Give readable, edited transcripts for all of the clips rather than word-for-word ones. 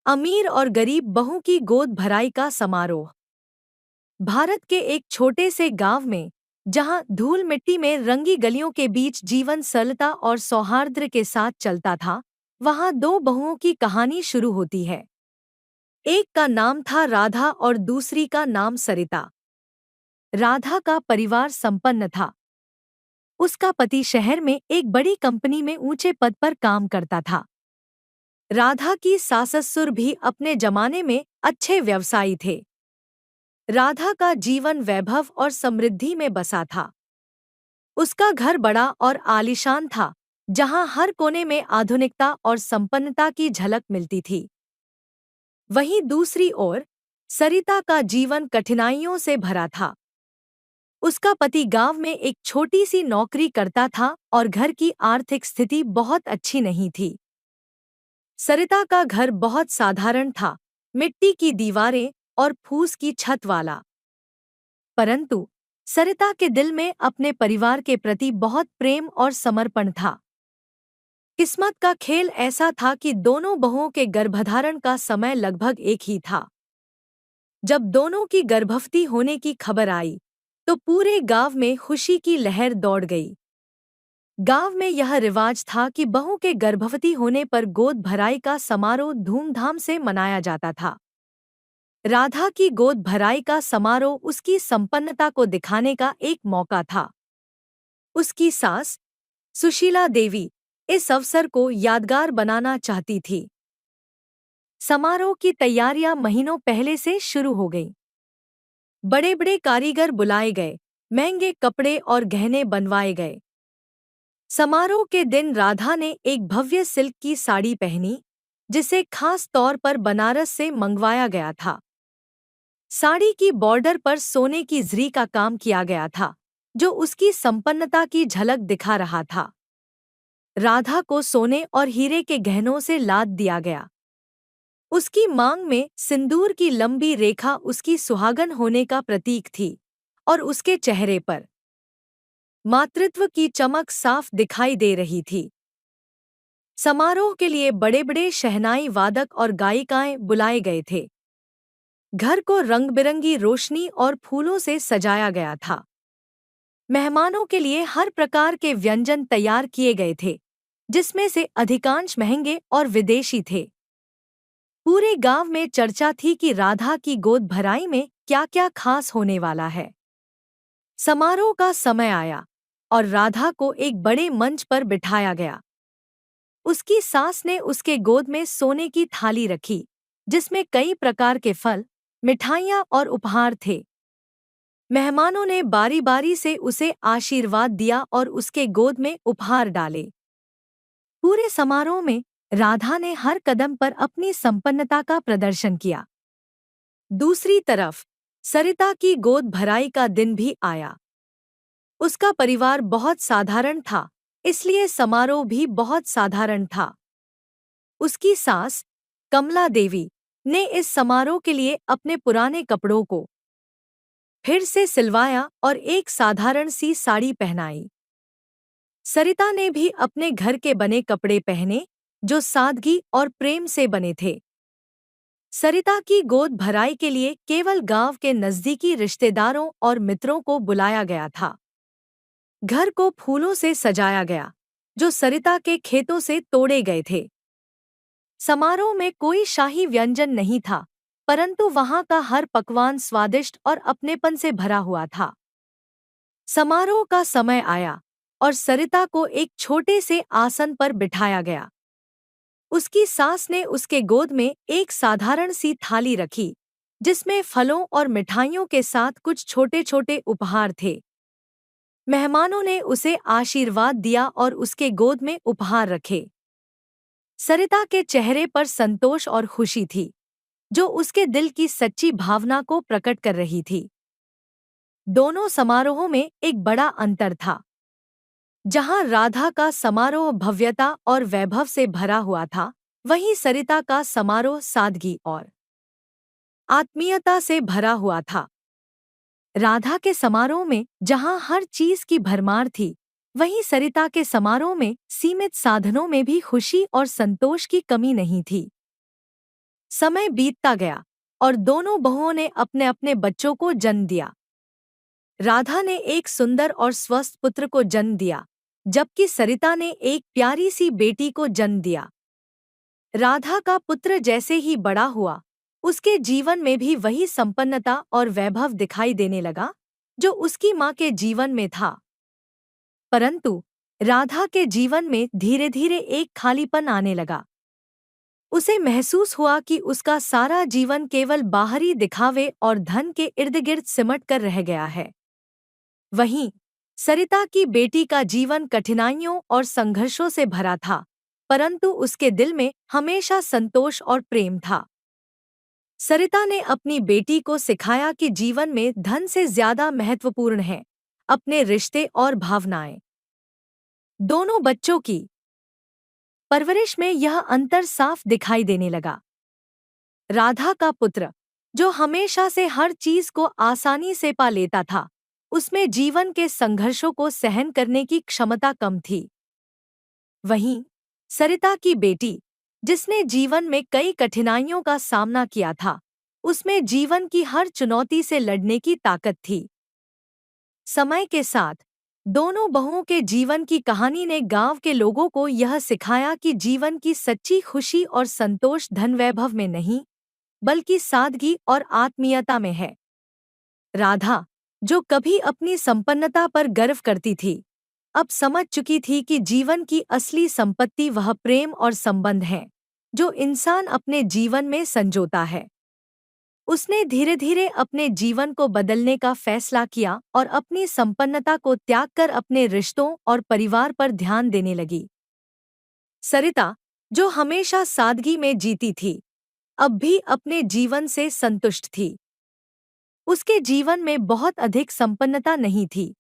अमीर और गरीब बहू की गोद भराई का समारोह। भारत के एक छोटे से गांव में, जहां धूल मिट्टी में रंगी गलियों के बीच जीवन सरलता और सौहार्द के साथ चलता था, वहां दो बहुओं की कहानी शुरू होती है। एक का नाम था राधा और दूसरी का नाम सरिता। राधा का परिवार संपन्न था। उसका पति शहर में एक बड़ी कंपनी में ऊंचे पद पर काम करता था। राधा की सास-ससुर भी अपने जमाने में अच्छे व्यवसायी थे। राधा का जीवन वैभव और समृद्धि में बसा था। उसका घर बड़ा और आलीशान था, जहां हर कोने में आधुनिकता और संपन्नता की झलक मिलती थी। वहीं दूसरी ओर सरिता का जीवन कठिनाइयों से भरा था। उसका पति गांव में एक छोटी सी नौकरी करता था और घर की आर्थिक स्थिति बहुत अच्छी नहीं थी। सरिता का घर बहुत साधारण था, मिट्टी की दीवारें और फूस की छत वाला। परंतु सरिता के दिल में अपने परिवार के प्रति बहुत प्रेम और समर्पण था। किस्मत का खेल ऐसा था कि दोनों बहुओं के गर्भधारण का समय लगभग एक ही था। जब दोनों की गर्भवती होने की खबर आई, तो पूरे गांव में खुशी की लहर दौड़ गई। गांव में यह रिवाज था कि बहू के गर्भवती होने पर गोद भराई का समारोह धूमधाम से मनाया जाता था। राधा की गोद भराई का समारोह उसकी संपन्नता को दिखाने का एक मौका था। उसकी सास, सुशीला देवी, इस अवसर को यादगार बनाना चाहती थी। समारोह की तैयारियां महीनों पहले से शुरू हो गईं। बड़े-बड़े कारीगर बुलाए गए, महंगे कपड़े और गहने बनवाए गए। समारोह के दिन राधा ने एक भव्य सिल्क की साड़ी पहनी, जिसे खास तौर पर बनारस से मंगवाया गया था। साड़ी की बॉर्डर पर सोने की जरी का काम किया गया था, जो उसकी संपन्नता की झलक दिखा रहा था। राधा को सोने और हीरे के गहनों से लाद दिया गया। उसकी मांग में सिंदूर की लंबी रेखा उसकी सुहागन होने का प्रतीक थी, और उसके चेहरे पर मातृत्व की चमक साफ दिखाई दे रही थी। समारोह के लिए बड़े-बड़े शहनाई वादक और गायिकाएं बुलाए गए थे। घर को रंग-बिरंगी रोशनी और फूलों से सजाया गया था। मेहमानों के लिए हर प्रकार के व्यंजन तैयार किए गए थे, जिसमें से अधिकांश महंगे और विदेशी थे। पूरे गांव में चर्चा थी कि राधा की गोद भराई में क्या-क्या खास होने वाला है। समारोह का समय आया और राधा को एक बड़े मंच पर बिठाया गया। उसकी सास ने उसके गोद में सोने की थाली रखी, जिसमें कई प्रकार के फल, मिठाइयाँ और उपहार थे। मेहमानों ने बारी-बारी से उसे आशीर्वाद दिया और उसके गोद में उपहार डाले। पूरे समारोह में राधा ने हर कदम पर अपनी संपन्नता का प्रदर्शन किया। दूसरी तरफ सरिता की गोद भराई का दिन भी आया। उसका परिवार बहुत साधारण था, इसलिए समारोह भी बहुत साधारण था। उसकी सास, कमला देवी, ने इस समारोह के लिए अपने पुराने कपड़ों को फिर से सिलवाया और एक साधारण सी साड़ी पहनाई। सरिता ने भी अपने घर के बने कपड़े पहने, जो सादगी और प्रेम से बने थे। सरिता की गोद भराई के लिए केवल गांव के नजदीकी रिश्तेदारों और मित्रों को बुलाया गया था। घर को फूलों से सजाया गया, जो सरिता के खेतों से तोड़े गए थे। समारोह में कोई शाही व्यंजन नहीं था, परंतु वहां का हर पकवान स्वादिष्ट और अपनेपन से भरा हुआ था। समारोह का समय आया और सरिता को एक छोटे से आसन पर बिठाया गया। उसकी सास ने उसके गोद में एक साधारण सी थाली रखी, जिसमें फलों और मिठाइयों के साथ कुछ छोटे-छोटे उपहार थे। मेहमानों ने उसे आशीर्वाद दिया और उसके गोद में उपहार रखे। सरिता के चेहरे पर संतोष और खुशी थी, जो उसके दिल की सच्ची भावना को प्रकट कर रही थी। दोनों समारोहों में एक बड़ा अंतर था। जहां राधा का समारोह भव्यता और वैभव से भरा हुआ था, वहीं सरिता का समारोह सादगी और आत्मीयता से भरा हुआ था। राधा के समारोह में जहां हर चीज की भरमार थी, वहीं सरिता के समारोह में सीमित साधनों में भी खुशी और संतोष की कमी नहीं थी। समय बीतता गया और दोनों बहुओं ने अपने अपने बच्चों को जन्म दिया। राधा ने एक सुंदर और स्वस्थ पुत्र को जन्म दिया, जबकि सरिता ने एक प्यारी सी बेटी को जन्म दिया। राधा का पुत्र जैसे ही बड़ा हुआ, उसके जीवन में भी वही संपन्नता और वैभव दिखाई देने लगा जो उसकी माँ के जीवन में था। परंतु राधा के जीवन में धीरे धीरे एक खालीपन आने लगा। उसे महसूस हुआ कि उसका सारा जीवन केवल बाहरी दिखावे और धन के इर्द-गिर्द सिमट कर रह गया है। वहीं सरिता की बेटी का जीवन कठिनाइयों और संघर्षों से भरा था, परंतु उसके दिल में हमेशा संतोष और प्रेम था। सरिता ने अपनी बेटी को सिखाया कि जीवन में धन से ज्यादा महत्वपूर्ण है अपने रिश्ते और भावनाएं। दोनों बच्चों की परवरिश में यह अंतर साफ दिखाई देने लगा। राधा का पुत्र, जो हमेशा से हर चीज को आसानी से पा लेता था, उसमें जीवन के संघर्षों को सहन करने की क्षमता कम थी। वहीं सरिता की बेटी, जिसने जीवन में कई कठिनाइयों का सामना किया था, उसमें जीवन की हर चुनौती से लड़ने की ताकत थी। समय के साथ दोनों बहुओं के जीवन की कहानी ने गांव के लोगों को यह सिखाया कि जीवन की सच्ची खुशी और संतोष धन वैभव में नहीं, बल्कि सादगी और आत्मीयता में है। राधा, जो कभी अपनी संपन्नता पर गर्व करती थी, अब समझ चुकी थी कि जीवन की असली संपत्ति वह प्रेम और संबंध है जो इंसान अपने जीवन में संजोता है। उसने धीरे धीरे अपने जीवन को बदलने का फैसला किया और अपनी संपन्नता को त्याग कर अपने रिश्तों और परिवार पर ध्यान देने लगी। सरिता, जो हमेशा सादगी में जीती थी, अब भी अपने जीवन से संतुष्ट थी। उसके जीवन में बहुत अधिक संपन्नता नहीं थी,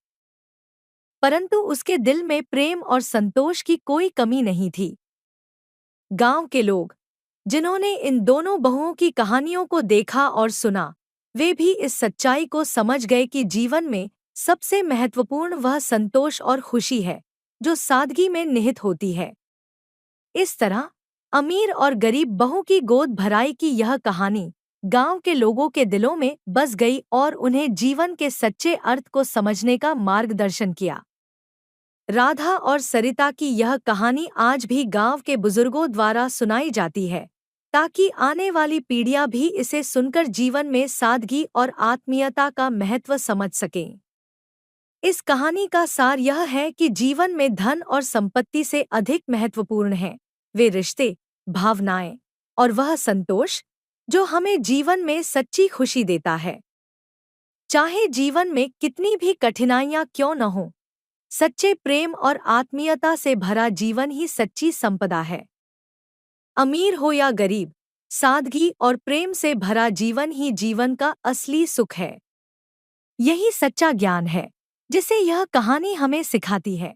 परंतु उसके दिल में प्रेम और संतोष की कोई कमी नहीं थी। गांव के लोग, जिन्होंने इन दोनों बहुओं की कहानियों को देखा और सुना, वे भी इस सच्चाई को समझ गए कि जीवन में सबसे महत्वपूर्ण वह संतोष और खुशी है जो सादगी में निहित होती है। इस तरह अमीर और गरीब बहू की गोद भराई की यह कहानी गांव के लोगों के दिलों में बस गई और उन्हें जीवन के सच्चे अर्थ को समझने का मार्गदर्शन किया। राधा और सरिता की यह कहानी आज भी गांव के बुजुर्गों द्वारा सुनाई जाती है, ताकि आने वाली पीढ़ियां भी इसे सुनकर जीवन में सादगी और आत्मीयता का महत्व समझ सकें। इस कहानी का सार यह है कि जीवन में धन और संपत्ति से अधिक महत्वपूर्ण हैं वे रिश्ते, भावनाएं और वह संतोष जो हमें जीवन में सच्ची खुशी देता है। चाहे जीवन में कितनी भी कठिनाइयां क्यों न हों, सच्चे प्रेम और आत्मीयता से भरा जीवन ही सच्ची संपदा है। अमीर हो या गरीब, सादगी और प्रेम से भरा जीवन ही जीवन का असली सुख है। यही सच्चा ज्ञान है जिसे यह कहानी हमें सिखाती है।